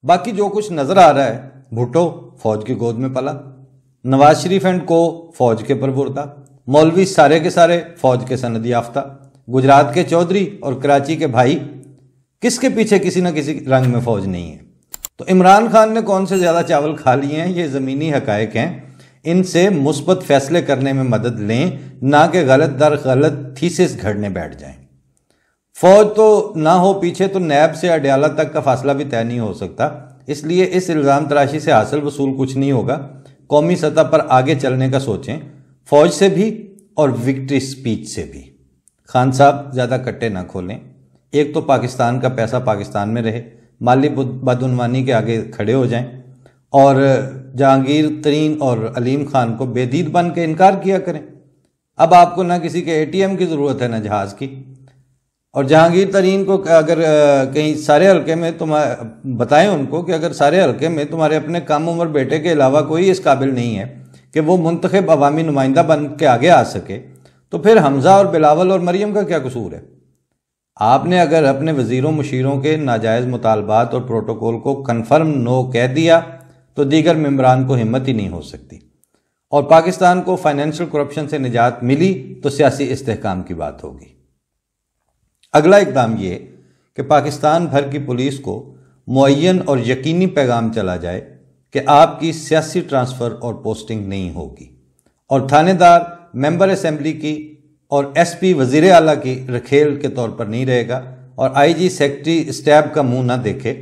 باقی جو کچھ نظر آ رہا ہے، بھٹو فوج کی گود میں پلا، نواز شریف اینڈ کو فوج کے پرورتا، مولوی سارے کے سارے فوج کے سند یافتہ، گجرات کے چودھری اور کراچی کے بھائی، کس کے پیچھے کسی نہ کسی رنگ میں فوج نہیں ہے۔ تو عمران خان نے کون سے زیادہ چاول کھا لیے ہیں، یہ زمینی حقائق ہیں، ان سے مثبت فیصلے کرنے میں مدد لیں، نہ کہ غلط در غلط تھیسس گھڑنے بیٹھ جائیں۔ فوج تو نہ ہو پیچھے تو نیب سے اڈیالہ تک کا فاصلہ بھی طے نہیں ہو سکتا، اس لیے اس الزام تراشی سے حاصل وصول کچھ نہیں ہوگا۔ قومی سطح پر آگے چلنے کا سوچیں، فوج سے بھی اور وکٹری سپیچ سے بھی۔ خان صاحب زیادہ کٹے نہ کھولیں، ایک تو پاکستان کا پیسہ پاکستان میں رہے، مالی بدعنوانی کے آگے کھڑے ہو جائیں، اور جہانگیر ترین اور علیم خان کو بے دید بن کے انکار کیا کریں۔ اب آپ کو نہ کسی کے اے ٹی ایم کی ضرورت ہے نہ جہاز کی، اور جہانگیر ترین کو اگر کہیں سارے حلقے میں بتائیں ان کو کہ اگر سارے حلقے میں تمہارے اپنے کم عمر بیٹے کے علاوہ کوئی اس قابل نہیں ہے کہ وہ منتخب عوامی نمائندہ بن کے آگے آ سکے، تو پھر حمزہ اور بلاول اور مریم کا کیا قصور ہے؟ آپ نے اگر اپنے وزیروں مشیروں کے ناجائز مطالبات اور پروٹوکول کو کنفرم نو کہہ دیا تو دیگر ممبران کو ہمت ہی نہیں ہو سکتی، اور پاکستان کو فائنینشل کرپشن سے نجات ملی تو سیاسی استحکام کی بات ہوگی۔ اگلا اقدام یہ کہ پاکستان بھر کی پولیس کو معین اور یقینی پیغام چلا جائے کہ آپ کی سیاسی ٹرانسفر اور پوسٹنگ نہیں ہوگی، اور تھانے دار ممبر اسمبلی کی اور ایس پی وزیر اعلیٰ کی رکھیل کے طور پر نہیں رہے گا، اور آئی جی سیکرٹری اسٹیب کا منہ نہ دیکھے،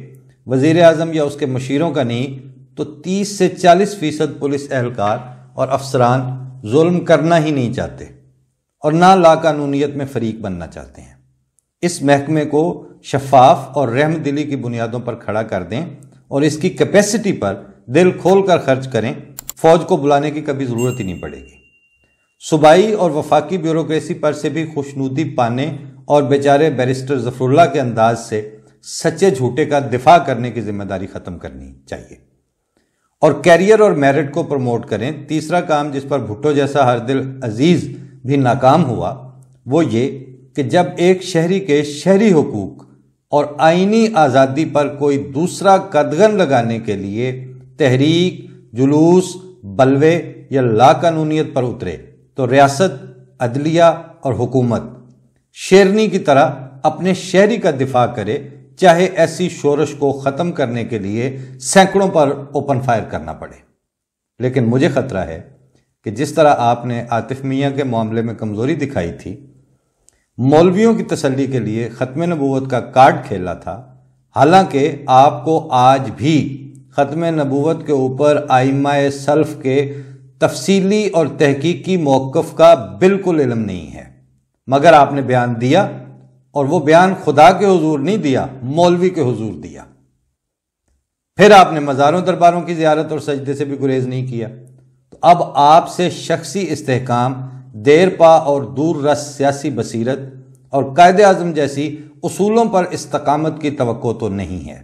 وزیر اعظم یا اس کے مشیروں کا نہیں تو 30 سے 40% پولیس اہلکار اور افسران ظلم کرنا ہی نہیں چاہتے اور نہ لا قانونیت میں فریق بننا چاہتے ہیں۔ اس محکمے کو شفاف اور رحم دلی کی بنیادوں پر کھڑا کر دیں اور اس کی کیپیسٹی پر دل کھول کر خرچ کریں، فوج کو بلانے کی کبھی ضرورت ہی نہیں پڑے گی۔ صوبائی اور وفاقی بیوروکریسی پر سے بھی خوشنودی پانے اور بیچارے بیرسٹر ظفر اللہ کے انداز سے سچے جھوٹے کا دفاع کرنے کی ذمہ داری ختم کرنی چاہیے، اور کیریئر اور میرٹ کو پروموٹ کریں۔ تیسرا کام جس پر بھٹو جیسا ہر دل عزیز بھی ناکام ہوا وہ یہ کہ جب ایک شہری کے شہری حقوق اور آئینی آزادی پر کوئی دوسرا قدغن لگانے کے لیے تحریک، جلوس، بلوے یا لا قانونیت پر اترے تو ریاست، عدلیہ اور حکومت شیرنی کی طرح اپنے شہری کا دفاع کرے، چاہے ایسی شورش کو ختم کرنے کے لیے سینکڑوں پر اوپن فائر کرنا پڑے۔ لیکن مجھے خطرہ ہے کہ جس طرح آپ نے عاطف میاں کے معاملے میں کمزوری دکھائی تھی، مولویوں کی تسلی کے لیے ختم نبوت کا کارڈ کھیلا تھا، حالانکہ آپ کو آج بھی ختم نبوت کے اوپر ائمہ سلف کے تفصیلی اور تحقیقی موقف کا بالکل علم نہیں ہے، مگر آپ نے بیان دیا، اور وہ بیان خدا کے حضور نہیں دیا، مولوی کے حضور دیا۔ پھر آپ نے مزاروں درباروں کی زیارت اور سجدے سے بھی گریز نہیں کیا۔ تو اب آپ سے شخصی استحکام، دیر پا اور دور رس سیاسی بصیرت اور قائد اعظم جیسی اصولوں پر استقامت کی توقع تو نہیں ہے،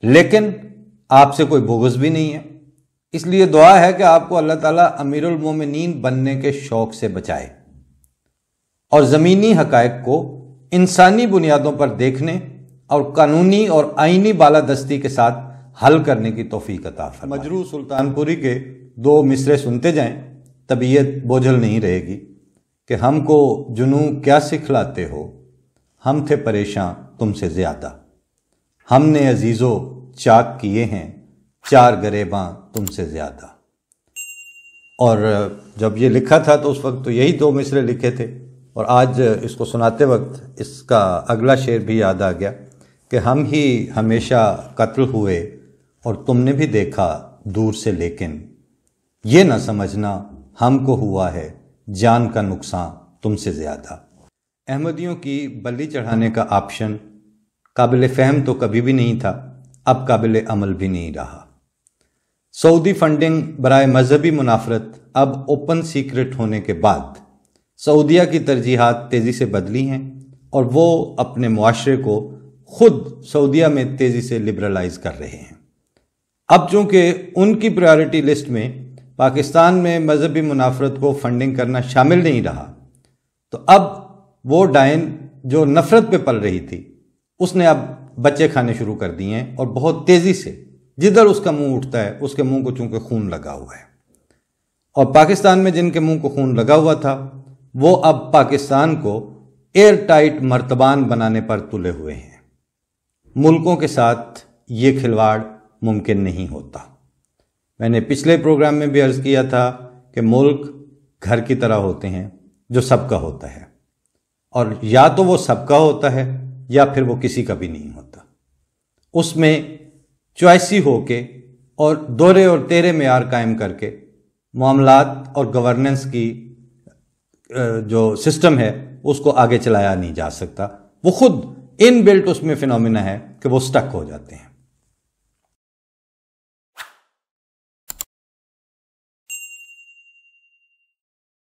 لیکن آپ سے کوئی بغض بھی نہیں ہے، اس لیے دعا ہے کہ آپ کو اللہ تعالیٰ امیر المومنین بننے کے شوق سے بچائے اور زمینی حقائق کو انسانی بنیادوں پر دیکھنے اور قانونی اور آئینی بالادستی کے ساتھ حل کرنے کی توفیق عطا فرمائے۔ مجروح سلطان پوری کے 2 مصرے سنتے جائیں، طبیعت بوجھل نہیں رہے گی کہ ہم کو جنوں کیا سکھلاتے ہو، ہم تھے پریشاں تم سے زیادہ، ہم نے عزیزو چاک کیے ہیں 4 گریباں تم سے زیادہ۔ اور جب یہ لکھا تھا تو اس وقت تو یہی 2 مصرے لکھے تھے، اور آج اس کو سناتے وقت اس کا اگلا شعر بھی یاد آ گیا کہ ہم ہی ہمیشہ قتل ہوئے اور تم نے بھی دیکھا دور سے، لیکن یہ نہ سمجھنا ہم کو ہوا ہے جان کا نقصان تم سے زیادہ۔ احمدیوں کی بلی چڑھانے کا آپشن قابل فہم تو کبھی بھی نہیں تھا، اب قابل عمل بھی نہیں رہا۔ سعودی فنڈنگ برائے مذہبی منافرت اب اوپن سیکرٹ ہونے کے بعد سعودیہ کی ترجیحات تیزی سے بدلی ہیں، اور وہ اپنے معاشرے کو خود سعودیہ میں تیزی سے لبرلائز کر رہے ہیں۔ اب چونکہ ان کی پرائیورٹی لسٹ میں پاکستان میں مذہبی منافرت کو فنڈنگ کرنا شامل نہیں رہا، تو اب وہ ڈائن جو نفرت پہ پل رہی تھی اس نے اب بچے کھانے شروع کر دیے ہیں، اور بہت تیزی سے جدھر اس کا منہ اٹھتا ہے اس کے منہ کو چونکہ خون لگا ہوا ہے، اور پاکستان میں جن کے منہ کو خون لگا ہوا تھا وہ اب پاکستان کو ایئر ٹائٹ مرتبان بنانے پر تلے ہوئے ہیں۔ ملکوں کے ساتھ یہ کھلواڑ ممکن نہیں ہوتا۔ میں نے پچھلے پروگرام میں بھی عرض کیا تھا کہ ملک گھر کی طرح ہوتے ہیں جو سب کا ہوتا ہے، اور یا تو وہ سب کا ہوتا ہے یا پھر وہ کسی کا بھی نہیں ہوتا۔ اس میں چوائسی ہو کے اور دورے اور تیرے معیار قائم کر کے معاملات اور گورننس کی جو سسٹم ہے اس کو آگے چلایا نہیں جا سکتا۔ وہ خود ان بلٹ اس میں فینومینا ہے کہ وہ سٹک ہو جاتے ہیں۔